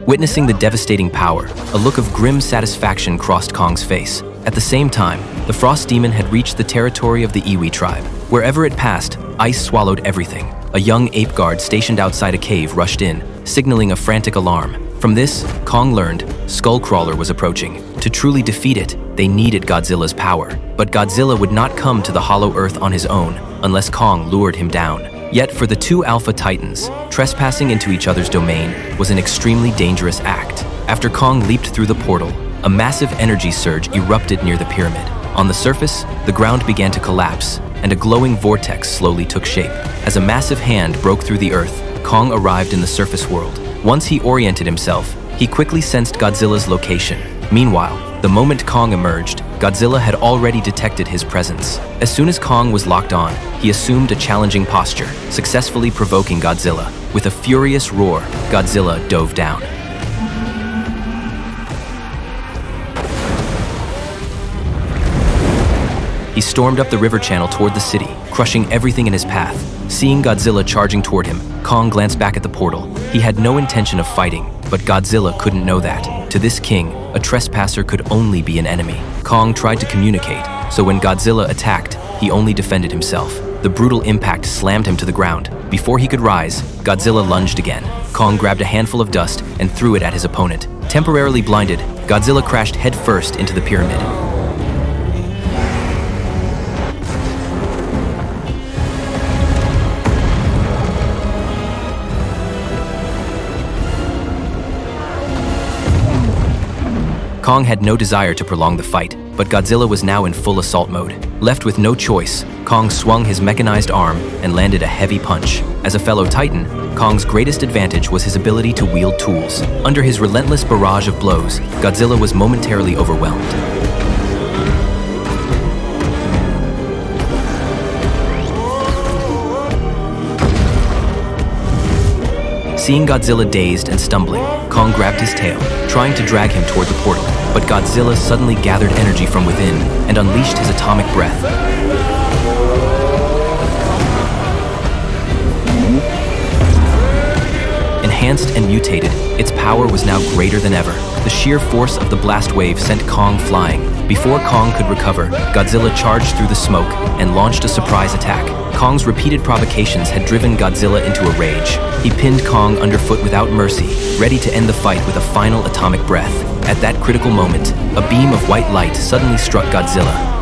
Witnessing the devastating power, a look of grim satisfaction crossed Kong's face. At the same time, the frost demon had reached the territory of the Iwi tribe. Wherever it passed, ice swallowed everything. A young ape guard stationed outside a cave rushed in, signaling a frantic alarm. From this, Kong learned Skullcrawler was approaching. To truly defeat it, they needed Godzilla's power. But Godzilla would not come to the Hollow Earth on his own unless Kong lured him down. Yet for the two Alpha Titans, trespassing into each other's domain was an extremely dangerous act. After Kong leaped through the portal, a massive energy surge erupted near the pyramid. On the surface, the ground began to collapse, and a glowing vortex slowly took shape. As a massive hand broke through the earth, Kong arrived in the surface world. Once he oriented himself, he quickly sensed Godzilla's location. Meanwhile, the moment Kong emerged, Godzilla had already detected his presence. As soon as Kong was locked on, he assumed a challenging posture, successfully provoking Godzilla. With a furious roar, Godzilla dove down. He stormed up the river channel toward the city, crushing everything in his path. Seeing Godzilla charging toward him, Kong glanced back at the portal. He had no intention of fighting, but Godzilla couldn't know that. To this king, a trespasser could only be an enemy. Kong tried to communicate, so when Godzilla attacked, he only defended himself. The brutal impact slammed him to the ground. Before he could rise, Godzilla lunged again. Kong grabbed a handful of dust and threw it at his opponent. Temporarily blinded, Godzilla crashed headfirst into the pyramid. Kong had no desire to prolong the fight, but Godzilla was now in full assault mode. Left with no choice, Kong swung his mechanized arm and landed a heavy punch. As a fellow Titan, Kong's greatest advantage was his ability to wield tools. Under his relentless barrage of blows, Godzilla was momentarily overwhelmed. Seeing Godzilla dazed and stumbling, Kong grabbed his tail, trying to drag him toward the portal. But Godzilla suddenly gathered energy from within and unleashed his atomic breath. Enhanced and mutated, its power was now greater than ever. The sheer force of the blast wave sent Kong flying. Before Kong could recover, Godzilla charged through the smoke and launched a surprise attack. Kong's repeated provocations had driven Godzilla into a rage. He pinned Kong underfoot without mercy, ready to end the fight with a final atomic breath. At that critical moment, a beam of white light suddenly struck Godzilla.